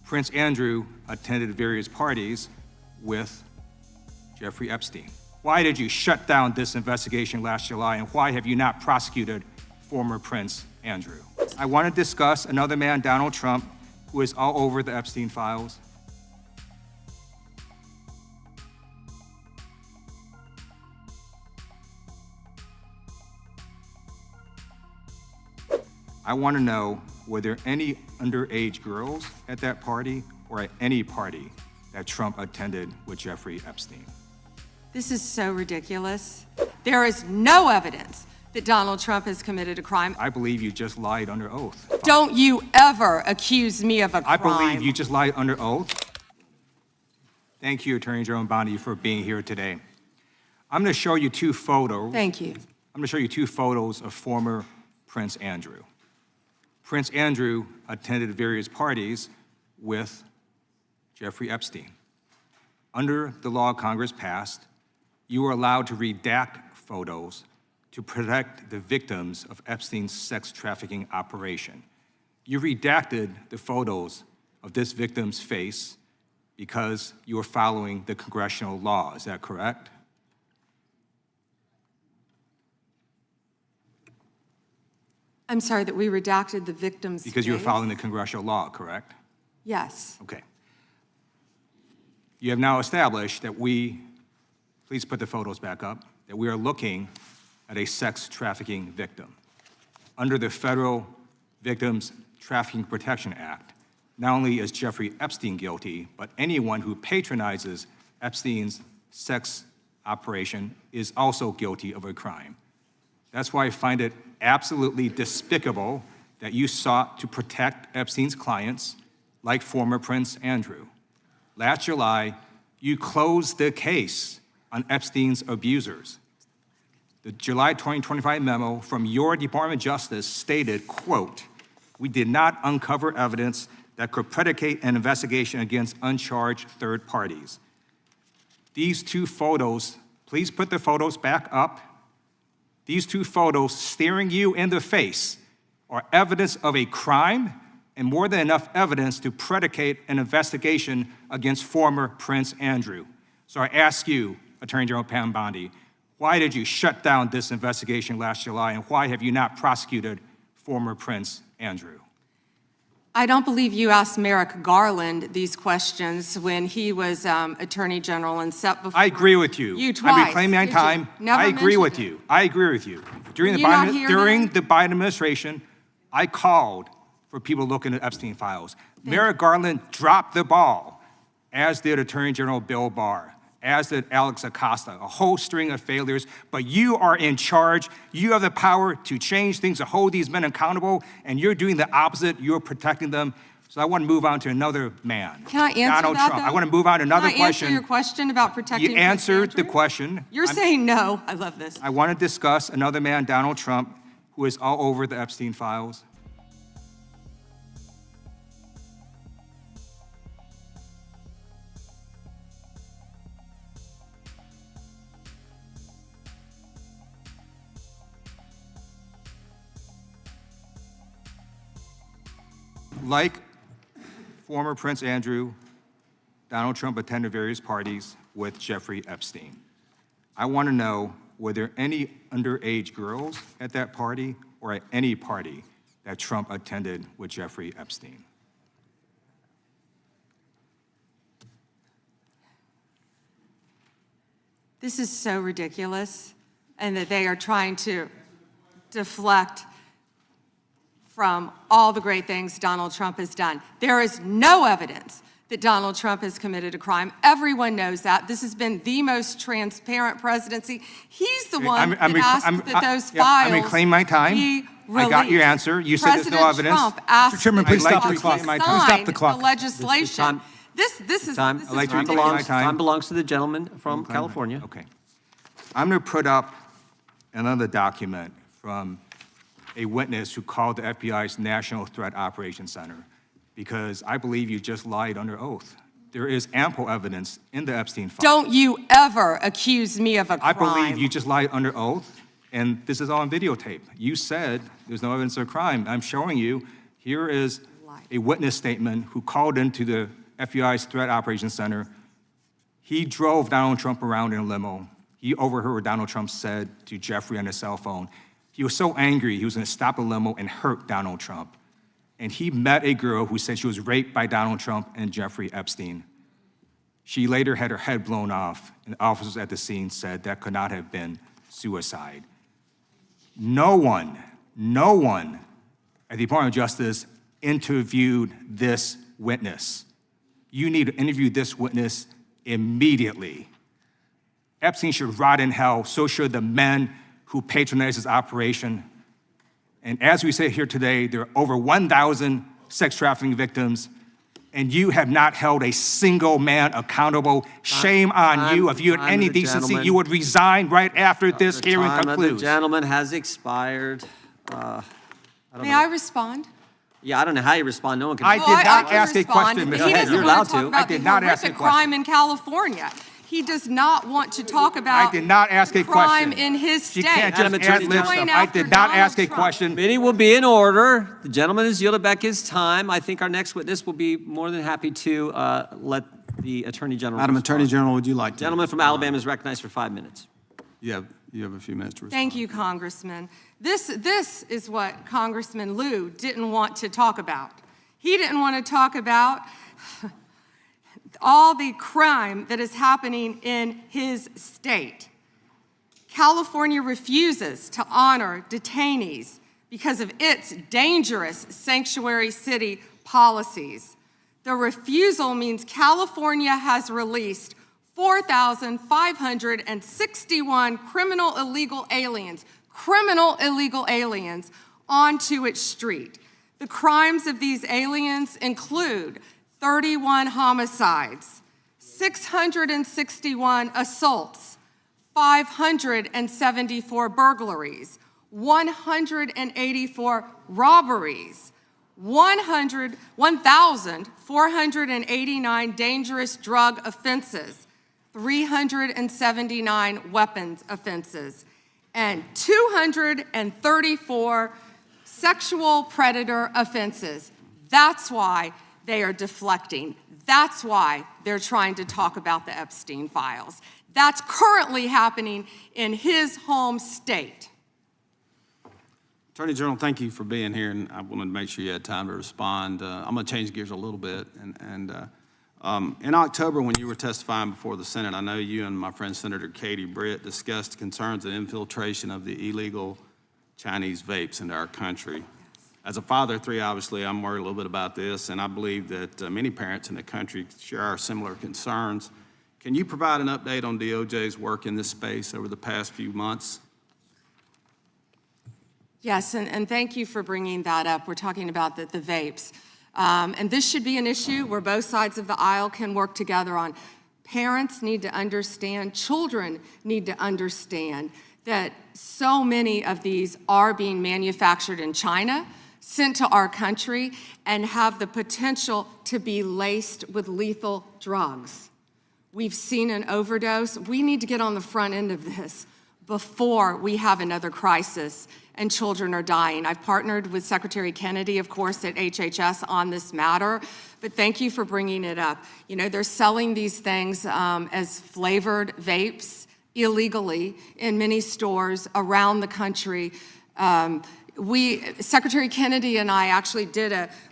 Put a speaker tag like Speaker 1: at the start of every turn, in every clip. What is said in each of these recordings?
Speaker 1: Prince Andrew attended various parties with Jeffrey Epstein. Why did you shut down this investigation last July, and why have you not prosecuted former Prince Andrew? I want to discuss another man, Donald Trump, who is all over the Epstein Files. I want to know, were there any underage girls at that party or at any party that Trump attended with Jeffrey Epstein?
Speaker 2: This is so ridiculous. There is no evidence that Donald Trump has committed a crime.
Speaker 1: I believe you just lied under oath.
Speaker 2: Don't you ever accuse me of a crime.
Speaker 1: I believe you just lied under oath. Thank you, Attorney General Bondi, for being here today. I'm going to show you two photos.
Speaker 2: Thank you.
Speaker 1: I'm going to show you two photos of former Prince Andrew. Prince Andrew attended various parties with Jeffrey Epstein. Under the law Congress passed, you were allowed to redact photos to protect the victims of Epstein's sex trafficking operation. You redacted the photos of this victim's face because you were following the congressional law. Is that correct?
Speaker 2: I'm sorry that we redacted the victim's
Speaker 1: Because you were
Speaker 2: face?
Speaker 1: following the congressional law, correct?
Speaker 2: Yes.
Speaker 1: Okay. You have now established that please put the photos back up, that we are looking at a sex trafficking victim. Under the Federal Victims Trafficking Protection Act, not only is Jeffrey Epstein guilty, but anyone who patronizes Epstein's sex operation is also guilty of a crime. That's why I find it absolutely despicable that you sought to protect Epstein's clients like former Prince Andrew. Last July, you closed the case on Epstein's abusers. The July 2025 memo from your Department of Justice stated, quote, "We did not uncover evidence that could predicate an investigation against uncharged third parties." These two photos, please put the photos back up. These two photos staring you in the face are evidence of a crime and more than enough evidence to predicate an investigation against former Prince Andrew. So I ask you, Attorney General Pam Bondi, why did you shut down this investigation last July, and why have you not prosecuted former Prince Andrew?
Speaker 2: I don't believe you asked Merrick Garland these questions when he was Attorney General and set before
Speaker 1: I agree with you.
Speaker 2: You twice.
Speaker 1: I'm reclaiming my time.
Speaker 2: Never
Speaker 1: I agree with
Speaker 2: mentioned
Speaker 1: you. I agree with you. During
Speaker 2: Were you not here then?
Speaker 1: the Biden administration, I called for people looking at Epstein files. Merrick Garland dropped the ball, as did Attorney General Bill Barr, as did Alex Acosta, a whole string of failures, but you are in charge. You have the power to change things, to hold these men accountable, and you're doing the opposite. You're protecting them. So I want to move on to another man.
Speaker 2: Can I answer
Speaker 1: Donald
Speaker 2: that,
Speaker 1: Trump.
Speaker 2: though?
Speaker 1: I want to move on to another
Speaker 2: Can I
Speaker 1: question.
Speaker 2: answer your question about protecting
Speaker 1: You
Speaker 2: Prince
Speaker 1: answered the
Speaker 2: Andrew?
Speaker 1: question.
Speaker 2: You're saying no. I love this.
Speaker 1: I want to discuss another man, Donald Trump, who is all over the Epstein files. Like former Prince Andrew, Donald Trump attended various parties with Jeffrey Epstein. I want to know, were there any underage girls at that party or at any party that Trump attended with Jeffrey Epstein?
Speaker 2: This is so ridiculous, and that they are trying to deflect from all the great things Donald Trump has done. There is no evidence that Donald Trump has committed a crime. Everyone knows that. This has been the most transparent presidency. He's the one that asked that those files
Speaker 1: I'm reclaiming my time.
Speaker 2: be
Speaker 1: I got your
Speaker 2: released.
Speaker 1: answer. You said there's no evidence.
Speaker 2: Trump asked
Speaker 3: Mr. Chairman,
Speaker 2: that
Speaker 3: please
Speaker 2: he
Speaker 3: stop the
Speaker 2: sign
Speaker 3: clock.
Speaker 1: Please
Speaker 3: stop the clock.
Speaker 2: the legislation.
Speaker 4: Time.
Speaker 2: This is
Speaker 4: Time.
Speaker 2: this
Speaker 1: I'd like
Speaker 2: is
Speaker 1: to
Speaker 2: ridiculous.
Speaker 1: reclaim my time.
Speaker 4: Time belongs to the gentleman from California.
Speaker 1: Okay. I'm going to put up another document from a witness who called the FBI's National Threat Operations Center because I believe you just lied under oath. There is ample evidence in the Epstein files.
Speaker 2: Don't you ever accuse me of a
Speaker 1: I
Speaker 2: crime.
Speaker 1: believe you just lied under oath, and this is all on videotape. You said there's no evidence of a crime. I'm showing you, here is a witness statement who called into the FBI's Threat Operations Center. He drove Donald Trump around in a limo. He overheard what Donald Trump said to Jeffrey on his cell phone. He was so angry, he was gonna stop a limo and hurt Donald Trump. And he met a girl who said she was raped by Donald Trump and Jeffrey Epstein. She later had her head blown off, and officers at the scene said that could not have been suicide. No one at the Department of Justice interviewed this witness. You need to interview this witness immediately. Epstein should rot in hell, so should the men who patronized his operation. And as we sit here today, there are over 1,000 sex trafficking victims, and you have not held a single man accountable. Shame on you. If you had any decency, you would resign right after this hearing concludes.
Speaker 4: The time of the gentleman has expired.
Speaker 2: May I respond?
Speaker 4: Yeah, I don't know how you respond. No one can.
Speaker 1: I did not ask a question,
Speaker 2: He
Speaker 1: Ms.
Speaker 2: doesn't
Speaker 4: You're
Speaker 2: want
Speaker 4: allowed
Speaker 2: to talk
Speaker 4: to.
Speaker 2: about
Speaker 1: I did
Speaker 2: the
Speaker 1: not ask a
Speaker 2: horrific crime in California. He does not want to talk about
Speaker 1: I did not ask a
Speaker 2: crime
Speaker 1: question.
Speaker 2: in his state.
Speaker 1: You can't
Speaker 4: Madam
Speaker 1: just
Speaker 4: Attorney
Speaker 1: ad lib
Speaker 4: General.
Speaker 1: stuff. I did not ask a
Speaker 2: Donald Trump.
Speaker 1: question.
Speaker 4: Meeting will be in order. The gentleman has yielded back his time. I think our next witness will be more than happy to let the Attorney General
Speaker 3: Madam
Speaker 4: respond.
Speaker 3: Attorney General, would you like to?
Speaker 4: Gentleman from Alabama is recognized for 5 minutes.
Speaker 3: You have a few minutes to respond.
Speaker 2: Thank you, Congressman. This is what Congressman Lieu didn't want to talk about. He didn't want to talk about all the crime that is happening in his state. California refuses to honor detainees because of its dangerous sanctuary city policies. The refusal means California has released 4,561 criminal illegal aliens onto its street. The crimes of these aliens include 31 homicides, 661 assaults, 574 burglaries, 184 robberies, 1,489 dangerous drug offenses, 379 weapons offenses, and 234 sexual predator offenses. That's why they are deflecting. That's why they're trying to talk about the Epstein Files. That's currently happening in his home state.
Speaker 3: Attorney General, thank you for being here, and I wanted to make sure you had time to respond. I'm going to change gears a little bit. In October, when you were testifying before the Senate, I know you and my friend Senator Katie Britt discussed concerns of infiltration of the illegal Chinese vapes into our country. As a father of three, obviously, I'm worried a little bit about this, and I believe that many parents in the country share our similar concerns. Can you provide an update on DOJ's work in this space over the past few months?
Speaker 2: Yes, and thank you for bringing that up. We're talking about the vapes. And this should be an issue where both sides of the aisle can work together on. Parents need to understand, children need to understand that so many of these are being manufactured in China, sent to our country, and have the potential to be laced with lethal drugs. We've seen an overdose. We need to get on the front end of this before we have another crisis and children are dying. I've partnered with Secretary Kennedy, of course, at HHS on this matter, but thank you for bringing it up. You know, they're selling these things as flavored vapes illegally in many stores around the country. Secretary Kennedy and I actually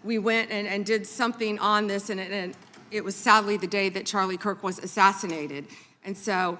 Speaker 2: we went and did something on this, and it was sadly the day that Charlie Kirk was assassinated. And so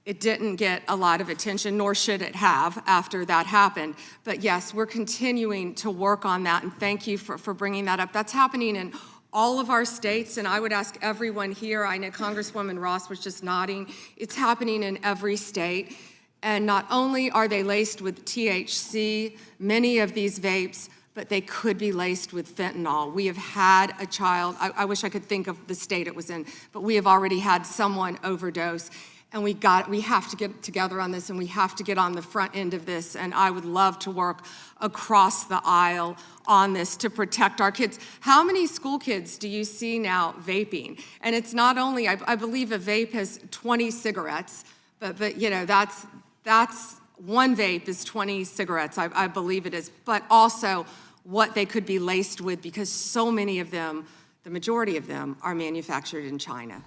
Speaker 2: it didn't get a lot of attention, nor should it have after that happened. But yes, we're continuing to work on that, and thank you for bringing that up. That's happening in all of our states, and I would ask everyone here, I know Congresswoman Ross was just nodding, it's happening in every state. And not only are they laced with THC, many of these vapes, but they could be laced with fentanyl. We have had a child, I wish I could think of the state it was in, but we have already had someone overdose. And we have to get together on this, and we have to get on the front end of this. And I would love to work across the aisle on this to protect our kids. How many school kids do you see now vaping? And it's not only, I believe a vape has 20 cigarettes, but you know, that's one vape is 20 cigarettes, I believe it is. But also what they could be laced with because so many of them, the majority of them, are manufactured in China.